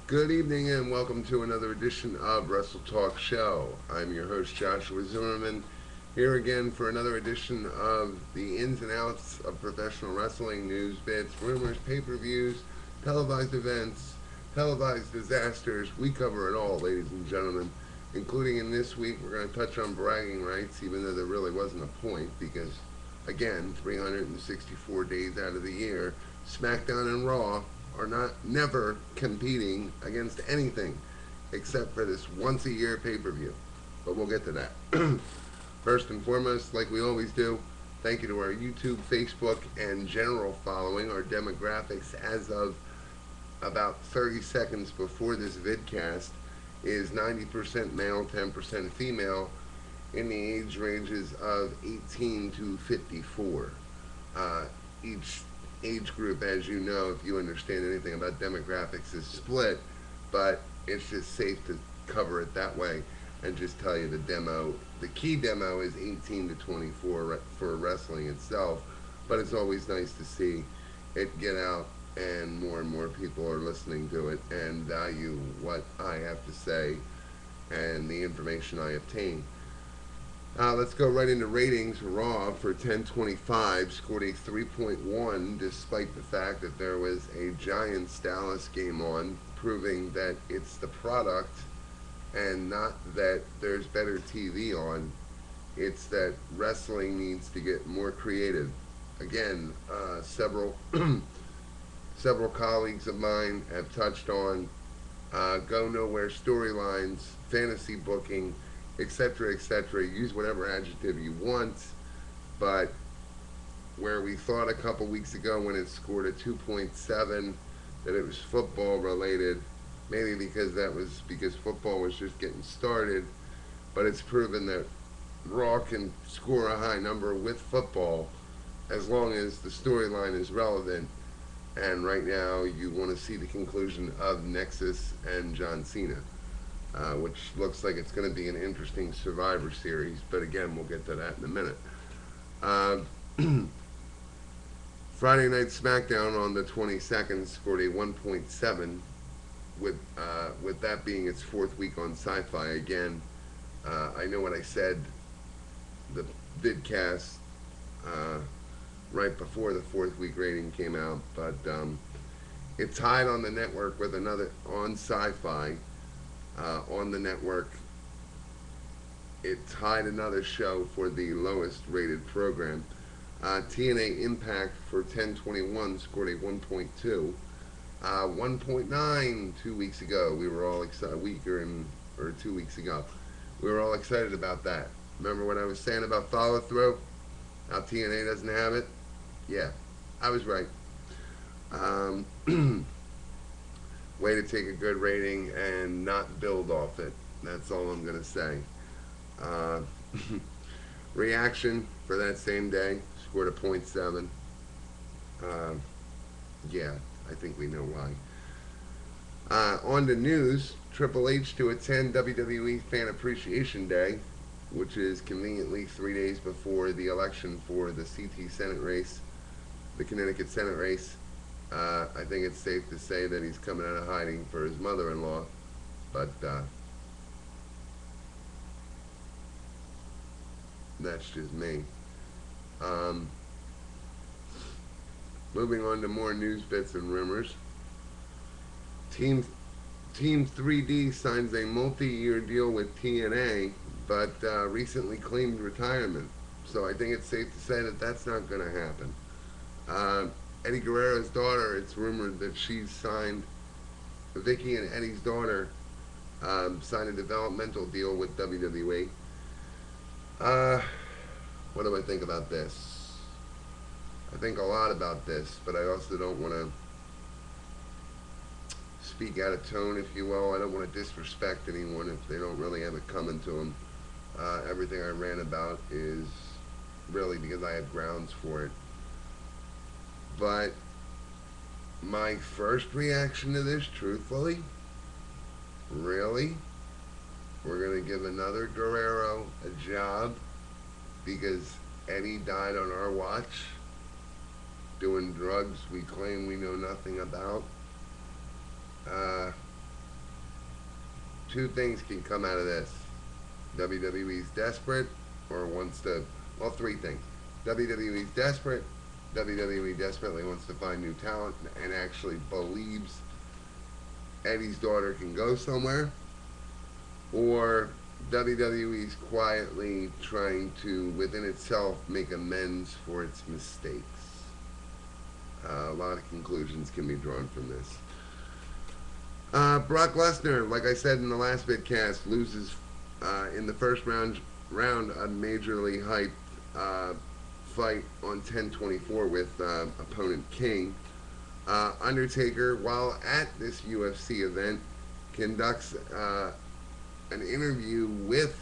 Good evening and welcome to another edition of WrestleTalkShow. I'm your host Joshua Zimmerman, here again for another edition of the ins and outs of professional wrestling news, bits, rumors, pay-per-views, televised events, televised disasters. We cover it all, ladies and gentlemen, including in this week we're going to touch on bragging rights, even though there really wasn't a point because, again, 364 days out of the year, SmackDown and Raw are not never competing against anything except for this once a year pay per view. But we'll get to that. First and foremost, like we always do, thank you to our YouTube, Facebook, and general following. Our demographics as of about 30 seconds before this vidcast is 90% male, 10% female in the age ranges of 18 to 54. Each age group, as you know, if you understand anything about demographics, is split, but it's just safe to cover it that way and just tell you the key demo is 18 to 24 for wrestling itself, but it's always nice to see it get out and more people are listening to it and value what I have to say and the information I obtain. Let's go right into ratings. Raw for 1025 scored a 3.1 despite the fact that there was a Giants Dallas game on, proving that it's the product and not that there's better TV on. It's that wrestling needs to get more creative. Again, several colleagues of mine have touched on go nowhere storylines, fantasy booking, etc., etc. Use whatever adjective you want, but where we thought a couple weeks ago when it scored a 2.7 that it was football related, maybe because football was just getting started, but it's proven that Raw can score a high number with football as long as the storyline is relevant. And right now, you want to see the conclusion of Nexus and John Cena, which looks like it's going to be an interesting Survivor Series. But again, we'll get to that in a minute. Uh, Friday Night SmackDown on the 22nd scored a 1.7, with that being its fourth week on Sci-Fi. Again, I know what I said the vidcast uh, right before the fourth week rating came out, but it tied on the network with another on Sci-Fi on the network. It tied another show for the lowest rated program. TNA Impact for 1021 scored a 1.2. 1.9 2 weeks ago. We were all excited. Or 2 weeks ago, we were all excited about that. Remember what I was saying about follow through? How TNA doesn't have it? Yeah, I was right. Um, Way to take a good rating and not build off it. That's all I'm gonna say. Uh, Reaction for that same day scored a point 0.7. Uh, yeah, I think we know why. On the news, Triple H to attend WWE Fan Appreciation Day, which is conveniently 3 days before the election for the CT Senate race, the Connecticut Senate race. I think it's safe to say that he's coming out of hiding for his mother-in-law, but that's just me. Um, Moving on to more news bits and rumors. Team Team 3D signs a multi-year deal with TNA, but recently claimed retirement. So I think it's safe to say that that's not going to happen. Uh, Eddie Guerrero's daughter, it's rumored that she's signed, Vicky and Eddie's daughter signed a developmental deal with WWE. Uh, what do I think about this? I think a lot about this, but I also don't want to speak out of tone, if you will. I don't want to disrespect anyone if they don't really have it coming to them. Everything I ran about is really because I have grounds for it. But my first reaction to this, truthfully, really? We're going to give another Guerrero a job because Eddie died on our watch doing drugs we claim we know nothing about? Uh, two things can come out of this. WWE's desperate or wants to, well, three things. WWE's desperate. WWE desperately wants to find new talent and actually believes Eddie's daughter can go somewhere. Or WWE's quietly trying to, within itself, make amends for its mistakes. A lot of conclusions can be drawn from this. Brock Lesnar, like I said in the last vidcast, loses in the first round a majorly hyped fight on 10/24 with opponent King. Undertaker, while at this UFC event, conducts an interview with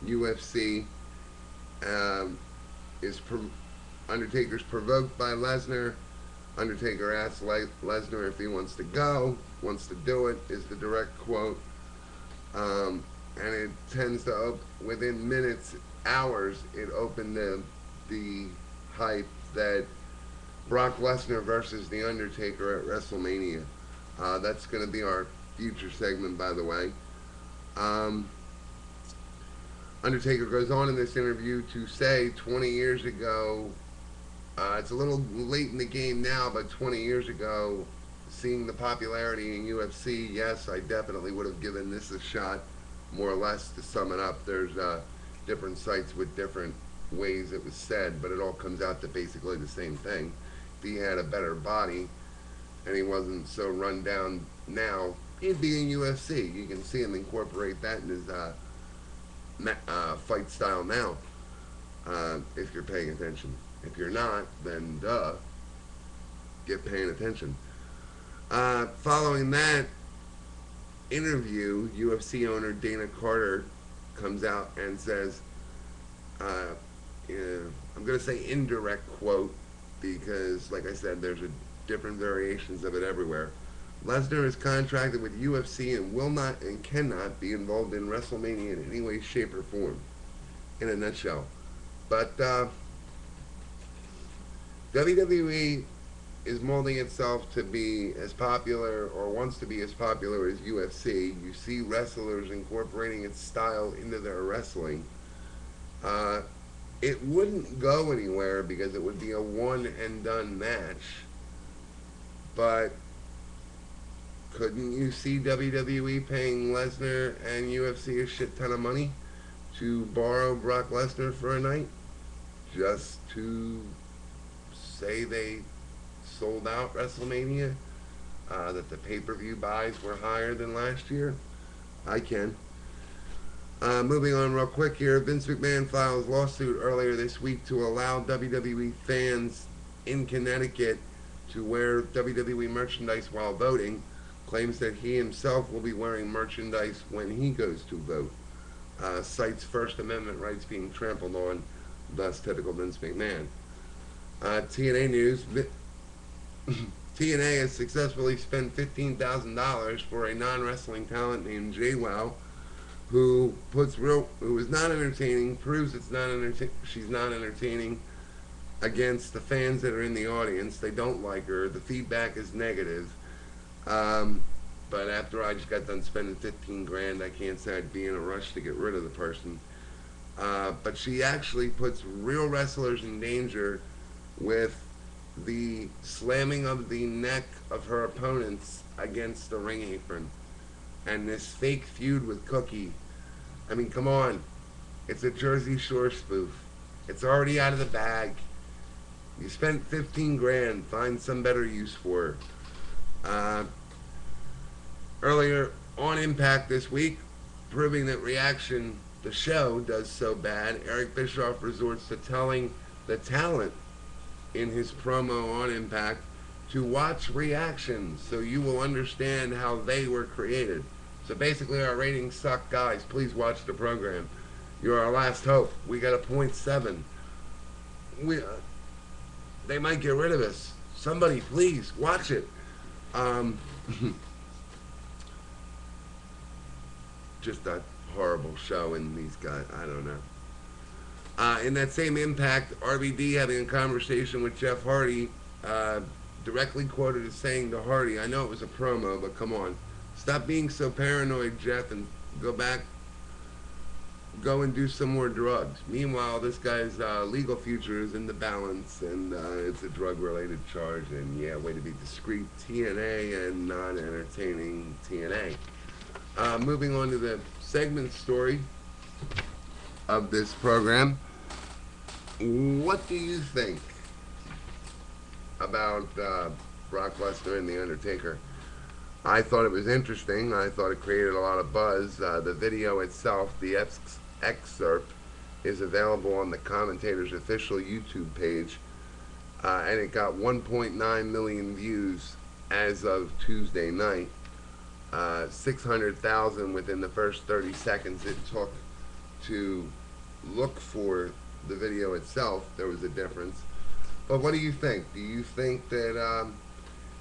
UFC. Is Undertaker's provoked by Lesnar. Undertaker asks Lesnar if he wants to go, wants to do it, is the direct quote. And it tends to, within minutes, hours, it opened the hype that Brock Lesnar versus The Undertaker at WrestleMania. That's going to be our future segment, by the way. Undertaker goes on in this interview to say 20 years ago, it's a little late in the game now, but 20 years ago, seeing the popularity in UFC, yes, I definitely would have given this a shot, more or less, to sum it up. There's different sites with different ways it was said, but it all comes out to basically the same thing. If he had a better body and he wasn't so run down now, he'd be in UFC. You can see him incorporate that in his fight style now, if you're paying attention. If you're not, then get paying attention. Following that interview, UFC owner Dana Carter comes out and says, I'm going to say indirect quote, because, like I said, there's different variations of it everywhere. Lesnar is contracted with UFC and will not and cannot be involved in WrestleMania in any way, shape, or form, in a nutshell. But WWE is molding itself to be as popular, or wants to be as popular, as UFC. You see wrestlers incorporating its style into their wrestling. It wouldn't go anywhere because it would be a one-and-done match. But couldn't you see WWE paying Lesnar and UFC a shit ton of money to borrow Brock Lesnar for a night? Just to say they sold out WrestleMania? That the pay-per-view buys were higher than last year? I can. Moving on real quick here, Vince McMahon files lawsuit earlier this week to allow WWE fans in Connecticut to wear WWE merchandise while voting. Claims that he himself will be wearing merchandise when he goes to vote. Cites First Amendment rights being trampled on, thus typical Vince McMahon. TNA news. TNA has successfully spent $15,000 for a non-wrestling talent named JWoww, who is not entertaining, proves she's not entertaining against the fans that are in the audience. They don't like her. The feedback is negative. But after I just got done spending 15 grand, I can't say I'd be in a rush to get rid of the person. But she actually puts real wrestlers in danger with the slamming of the neck of her opponents against the ring apron. And this fake feud with Cookie. I mean, come on. It's a Jersey Shore spoof. It's already out of the bag. You spent 15 grand. Find some better use for her. Earlier on Impact this week, proving that Reaction, the show, does so bad, Eric Bischoff resorts to telling the talent in his promo on Impact to watch Reaction so you will understand how they were created. So basically, our ratings suck, guys. Please watch the program. You're our last hope. We got a 0.7. They might get rid of us. Somebody, please watch it. Just a horrible show, and these guys, I don't know. In that same Impact, RVD having a conversation with Jeff Hardy, directly quoted as saying to Hardy, I know it was a promo, but come on, Stop being so paranoid, Jeff, and go back, go and do some more drugs. Meanwhile, this guy's legal future is in the balance, and it's a drug-related charge. And yeah, way to be discreet, TNA, and non-entertaining TNA. Moving on to the segment story of this program. What do you think about Brock Lesnar and The Undertaker? I thought it was interesting. I thought it created a lot of buzz. The video itself, the excerpt, is available on the commentator's official YouTube page, and it got 1.9 million views as of Tuesday night. 600,000 within the first 30 seconds it took to look for the video itself. There was a difference. But what do you think? Do you think that,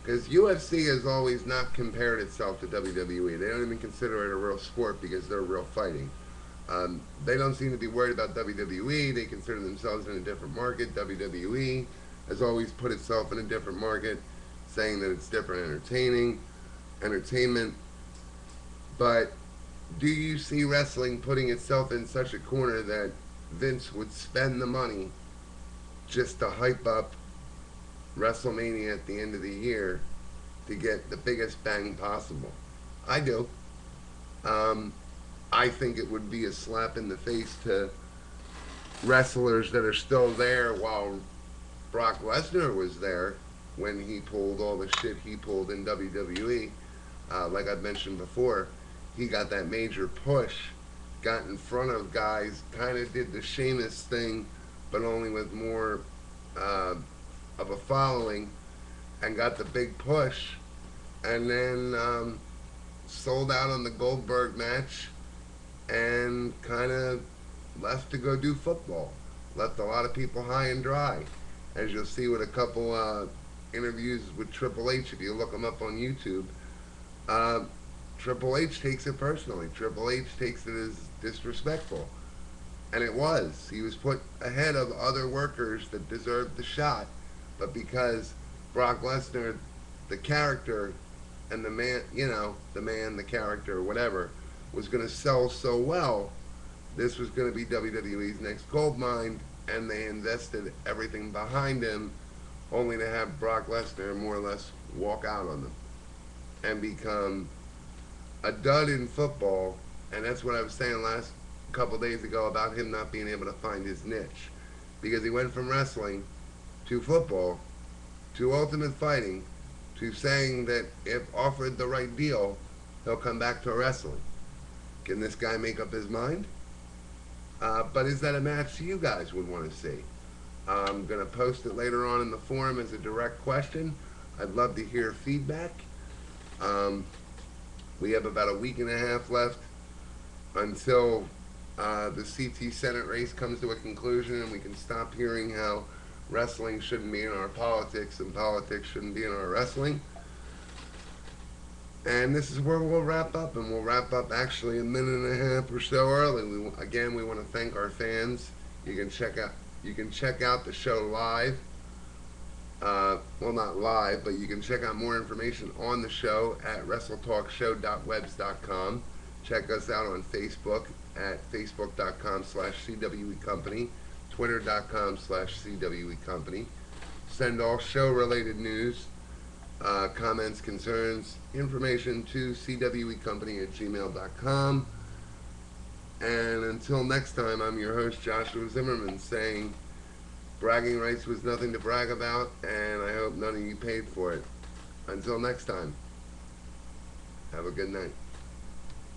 because UFC has always not compared itself to WWE. They don't even consider it a real sport because they're real fighting. They don't seem to be worried about WWE. They consider themselves in a different market. WWE has always put itself in a different market, saying that it's different entertainment. But do you see wrestling putting itself in such a corner that Vince would spend the money just to hype up WrestleMania at the end of the year to get the biggest bang possible? I do. I think it would be a slap in the face to wrestlers that are still there while Brock Lesnar was there when he pulled all the shit he pulled in WWE. Like I've mentioned before, he got that major push, got in front of guys, kind of did the Sheamus thing, but only with more of a following, and got the big push, and then sold out on the Goldberg match, and kind of left to go do football. Left a lot of people high and dry, as you'll see with a couple interviews with Triple H if you look them up on YouTube. Triple H takes it personally. Triple H takes it as disrespectful. And it was. He was put ahead of other workers that deserved the shot. But because Brock Lesnar, the character, and the man, the character, whatever, was going to sell so well, this was going to be WWE's next gold mine, and they invested everything behind him, only to have Brock Lesnar more or less walk out on them and become a dud in football. And that's what I was saying last couple days ago about him not being able to find his niche, because he went from wrestling to football to Ultimate Fighting to saying that if offered the right deal, he'll come back to wrestling. Can this guy make up his mind? But is that a match you guys would want to see? I'm going to post it later on in the forum as a direct question. I'd love to hear feedback. We have about a week and a half left until the CT Senate race comes to a conclusion, and we can stop hearing how wrestling shouldn't be in our politics and politics shouldn't be in our wrestling. And this is where we'll wrap up, and we'll wrap up actually a minute and a half or so early. We want to thank our fans. You can check out the show live. Well, not live, but you can check out more information on the show at WrestleTalkShow.webs.com. Check us out on Facebook at Facebook.com/CWE Company, Twitter.com/CWE Company. Send all show-related news, comments, concerns, information to CWECompany@gmail.com. And until next time, I'm your host, Joshua Zimmerman, saying bragging rights was nothing to brag about, and I hope none of you paid for it. Until next time, have a good night.